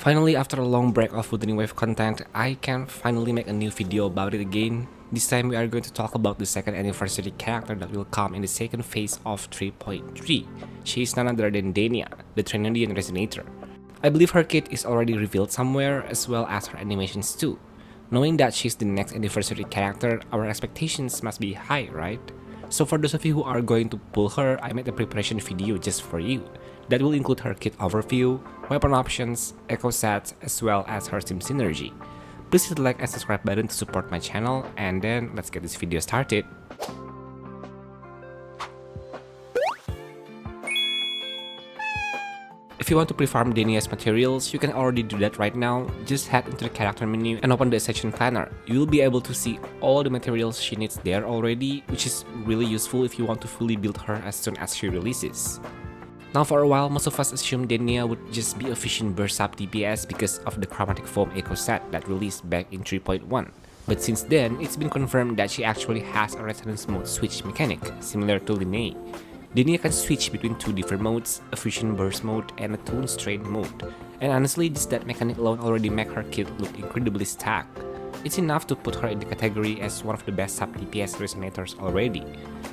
Finally, after a long break of Wuthering Wave content, I can finally make a new video about it again. This time we are going to talk about the second anniversary character that will come in the second phase of 3.3. She is none other than DENIA, the Trinity Resonator. I believe her kit is already revealed somewhere, as well as her animations too. Knowing that she's the next anniversary character, our expectations must be high, right? So for those of you who are going to pull her, I made a preparation video just for you. That will include her kit overview, weapon options, echo sets, as well as her team synergy. Please hit the like and subscribe button to support my channel, and then let's get this video started. If you want to pre-farm DENIA's materials, you can already do that right now. Just head into the character menu and open the session planner. You will be able to see all the materials she needs there already, which is really useful if you want to fully build her as soon as she releases. Now for a while, most of us assumed DENIA would just be a Fusion Burst sub DPS because of the Chromatic Foam Echo set that released back in 3.1. But since then, it's been confirmed that she actually has a Resonance mode switch mechanic, similar to DENIA. DENIA can switch between two different modes, a Fusion Burst mode and a Tune Strain mode. And honestly, just that mechanic alone already make her kit look incredibly stacked. It's enough to put her in the category as one of the best sub DPS resonators already.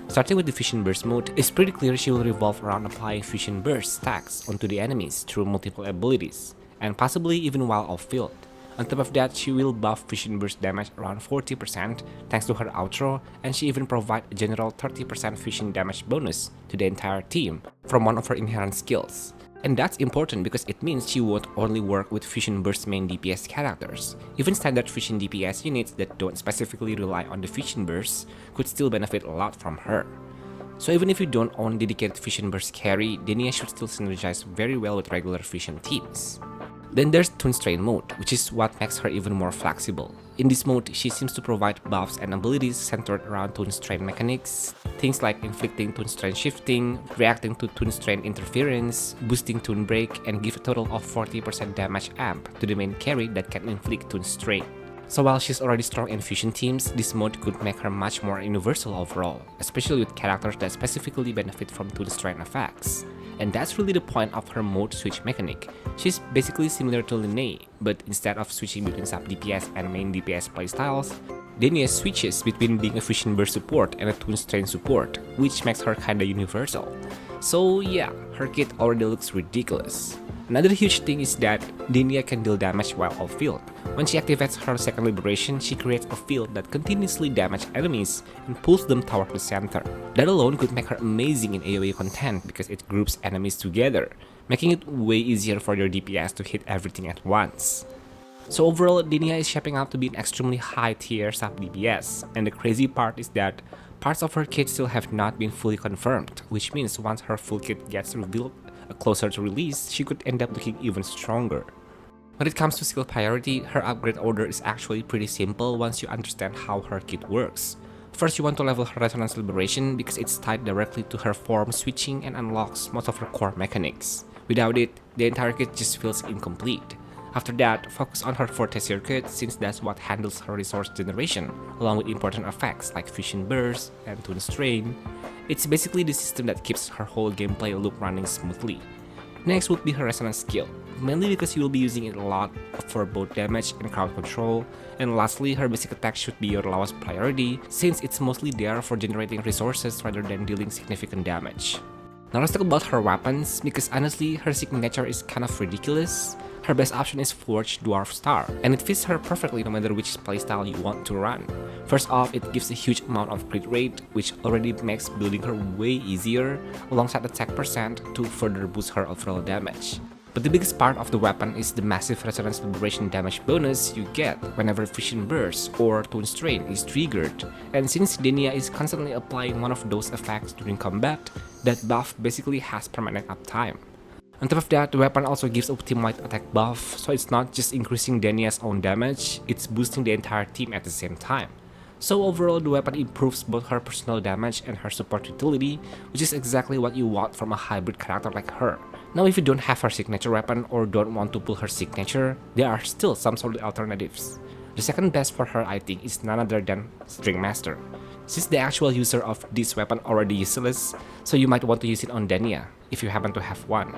Starting with the Fusion Burst mode, it's pretty clear she will revolve around applying Fusion Burst stacks onto the enemies through multiple abilities, and possibly even while off-field. On top of that, she will buff Fusion Burst damage around 40% thanks to her outro, and she even provides a general 30% fusion damage bonus to the entire team from one of her inherent skills. And that's important because it means she won't only work with Fusion Burst main DPS characters. Even standard Fusion DPS units that don't specifically rely on the Fusion Burst could still benefit a lot from her. So even if you don't own dedicated Fusion Burst carry, DENIA should still synergize very well with regular Fusion teams. Then there's Tune Strain mode, which is what makes her even more flexible. In this mode, she seems to provide buffs and abilities centered around Tune Strain mechanics, things like inflicting Tune Strain shifting, reacting to Tune Strain interference, boosting Tune Break, and give a total of 40% damage amp to the main carry that can inflict Tune Strain. So while she's already strong in fusion teams, this mode could make her much more universal overall, especially with characters that specifically benefit from Tune Strain effects. And that's really the point of her mode switch mechanic. She's basically similar to DENIA, but instead of switching between sub DPS and main DPS playstyles, DENIA switches between being a Fusion Burst support and a Tune Strain support, which makes her kinda universal. So yeah, her kit already looks ridiculous. Another huge thing is that DENIA can deal damage while off-field. When she activates her second liberation, she creates a field that continuously damages enemies and pulls them toward the center. That alone could make her amazing in AoE content because it groups enemies together, making it way easier for your DPS to hit everything at once. So overall, DENIA is shaping up to be an extremely high tier sub DPS, and the crazy part is that parts of her kit still have not been fully confirmed, which means once her full kit gets revealed closer to release, she could end up looking even stronger. When it comes to skill priority, her upgrade order is actually pretty simple once you understand how her kit works. First, you want to level her Resonance Liberation because it's tied directly to her form switching and unlocks most of her core mechanics. Without it, the entire kit just feels incomplete. After that, focus on her Forte circuit since that's what handles her resource generation, along with important effects like Fusion Burst and Tune Strain. It's basically the system that keeps her whole gameplay loop running smoothly. Next would be her Resonance skill, mainly because you will be using it a lot for both damage and crowd control. And lastly, her basic attack should be your lowest priority since it's mostly there for generating resources rather than dealing significant damage. Now let's talk about her weapons, because honestly, her signature is kind of ridiculous. Her best option is Forged Dwarf Star, and it fits her perfectly no matter which playstyle you want to run. First off, it gives a huge amount of crit rate, which already makes building her way easier, alongside attack percent to further boost her overall damage. But the biggest part of the weapon is the massive Resonance Liberation damage bonus you get whenever Fusion Burst or Tune Strain is triggered, and since DENIA is constantly applying one of those effects during combat, that buff basically has permanent uptime. On top of that, the weapon also gives a team-wide attack buff, so it's not just increasing DENIA's own damage, it's boosting the entire team at the same time. So overall, the weapon improves both her personal damage and her support utility, which is exactly what you want from a hybrid character like her. Now if you don't have her signature weapon or don't want to pull her signature, there are still some solid alternatives. The second best for her I think is none other than String Master. Since the actual user of this weapon already useless, so you might want to use it on DENIA if you happen to have one.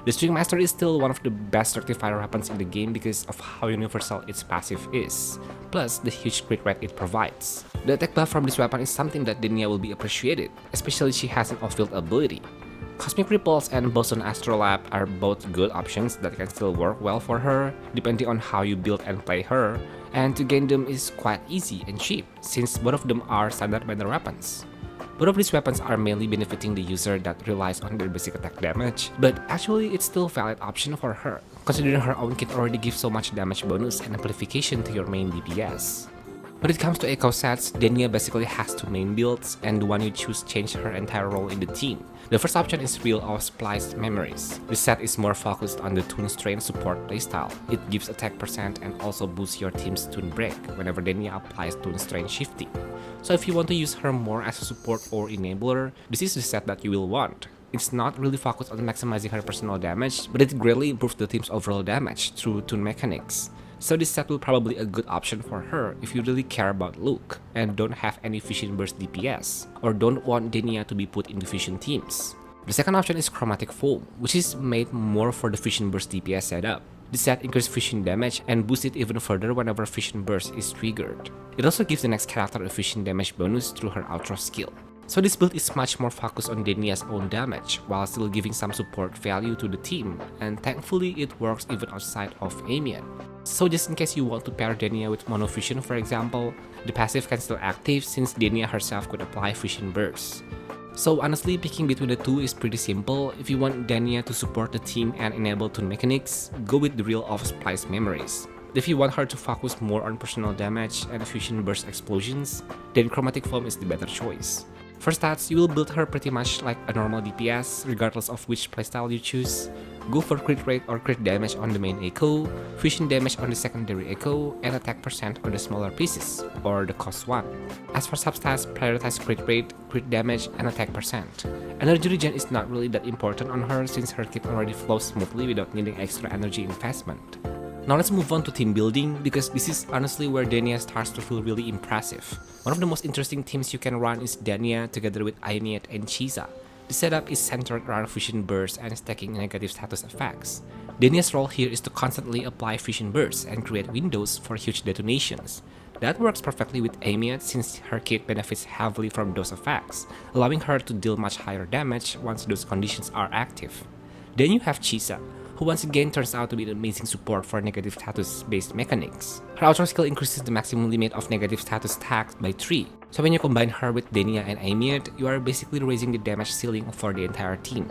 The String Master is still one of the best rectifier weapons in the game because of how universal its passive is, plus the huge crit rate it provides. The attack buff from this weapon is something that DENIA will be appreciated, especially she has an off-field ability. Cosmic Ripples and Boson Astrolab are both good options that can still work well for her, depending on how you build and play her, and to gain them is quite easy and cheap, since both of them are standard banner weapons. Both of these weapons are mainly benefiting the user that relies on their basic attack damage, but actually it's still a valid option for her, considering her own kit already gives so much damage bonus and amplification to your main DPS. When it comes to echo sets, DENIA basically has two main builds, and the one you choose changes her entire role in the team. The first option is Reel of Spliced Memories. This set is more focused on the Toon Strain support playstyle. It gives attack percent and also boosts your team's Toon Break whenever DENIA applies Toon Strain shifting. So if you want to use her more as a support or enabler, this is the set that you will want. It's not really focused on maximizing her personal damage, but it greatly improves the team's overall damage through Toon mechanics. So this set will probably be a good option for her if you really care about look and don't have any Fusion Burst DPS, or don't want DENIA to be put into Fusion teams. The second option is Chromatic Foam, which is made more for the Fusion Burst DPS setup. This set increases Fusion damage and boosts it even further whenever Fusion Burst is triggered. It also gives the next character a Fusion damage bonus through her outro skill. So this build is much more focused on DENIA's own damage, while still giving some support value to the team, and thankfully it works even outside of Amiet. So just in case you want to pair DENIA with Mono Fusion for example, the passive can still active since DENIA herself could apply Fusion Burst. So honestly, picking between the two is pretty simple. If you want DENIA to support the team and enable Toon mechanics, go with the Reel of Spliced Memories. If you want her to focus more on personal damage and Fusion Burst explosions, then Chromatic Foam is the better choice. For stats, you will build her pretty much like a normal DPS, regardless of which playstyle you choose. Go for crit rate or crit damage on the main echo, fusion damage on the secondary echo, and attack percent on the smaller pieces, or the cost one. As for substats, prioritize crit rate, crit damage, and attack percent. Energy regen is not really that important on her since her kit already flows smoothly without needing extra energy investment. Now let's move on to team building, because this is honestly where DENIA starts to feel really impressive. One of the most interesting teams you can run is DENIA together with Amiet and Chiza. The setup is centered around Fusion Burst and stacking negative status effects. DENIA's role here is to constantly apply Fusion Bursts and create windows for huge detonations. That works perfectly with Amiet since her kit benefits heavily from those effects, allowing her to deal much higher damage once those conditions are active. Then you have Chiza, who once again turns out to be an amazing support for negative status based mechanics. Her outro skill increases the maximum limit of negative status tags by 3, so when you combine her with DENIA and Amiet, you are basically raising the damage ceiling for the entire team.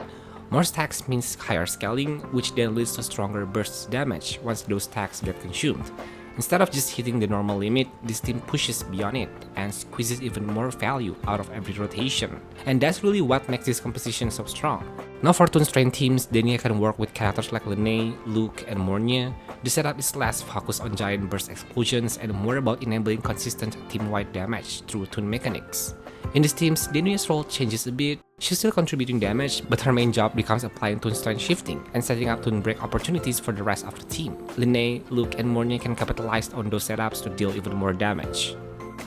More stacks means higher scaling, which then leads to stronger bursts damage once those stacks get consumed. Instead of just hitting the normal limit, this team pushes beyond it and squeezes even more value out of every rotation. And that's really what makes this composition so strong. Now for Toon Strain teams, DENIA can work with characters like Lene, Luke, and Mornia. The setup is less focused on giant burst explosions and more about enabling consistent team-wide damage through Toon mechanics. In these teams, DENIA's role changes a bit. She's still contributing damage, but her main job becomes applying Toon Strain shifting and setting up Toon Break opportunities for the rest of the team. Lene, Luke, and Mornia can capitalize on those setups to deal even more damage.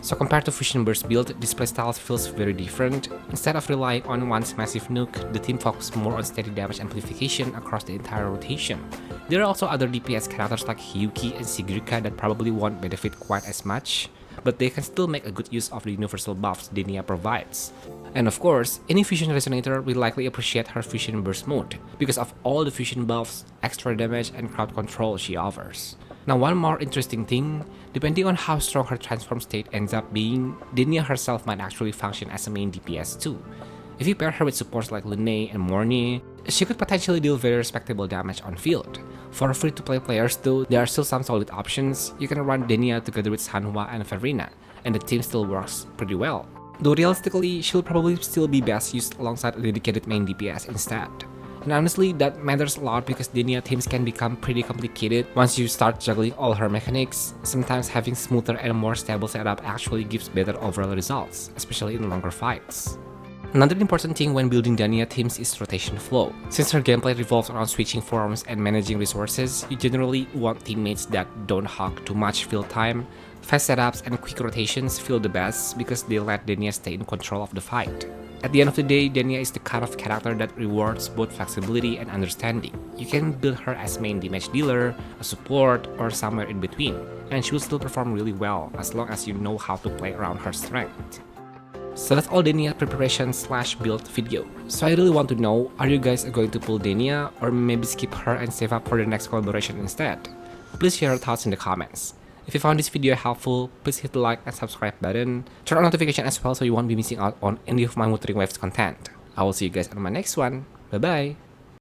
So compared to Fusion Burst build, this playstyle feels very different. Instead of relying on one's massive nuke, the team focuses more on steady damage amplification across the entire rotation. There are also other DPS characters like Hyuki and Sigrika that probably won't benefit quite as much, but they can still make a good use of the universal buffs DENIA provides. And of course, any Fusion Resonator will likely appreciate her Fusion Burst mode, because of all the fusion buffs, extra damage, and crowd control she offers. Now one more interesting thing, depending on how strong her transform state ends up being, DENIA herself might actually function as a main DPS too. If you pair her with supports like Lene and Mornie, she could potentially deal very respectable damage on field. For free-to-play players though, there are still some solid options. You can run DENIA together with Sanhua and Verina, and the team still works pretty well. Though realistically, she'll probably still be best used alongside a dedicated main DPS instead. And honestly, that matters a lot because DENIA teams can become pretty complicated once you start juggling all her mechanics. Sometimes having smoother and more stable setup actually gives better overall results, especially in longer fights. Another important thing when building DENIA teams is rotation flow. Since her gameplay revolves around switching forms and managing resources, you generally want teammates that don't hog too much field time. Fast setups and quick rotations feel the best because they let DENIA stay in control of the fight. At the end of the day, DENIA is the kind of character that rewards both flexibility and understanding. You can build her as main damage dealer, a support, or somewhere in between, and she will still perform really well as long as you know how to play around her strength. So that's all DENIA preparation / build video. So I really want to know, are you guys going to pull DENIA or maybe skip her and save up for the next collaboration instead? Please share your thoughts in the comments. If you found this video helpful, please hit the like and subscribe button. Turn on notification as well so you won't be missing out on any of my Wuthering Waves content. I will see you guys on my next one. Bye bye!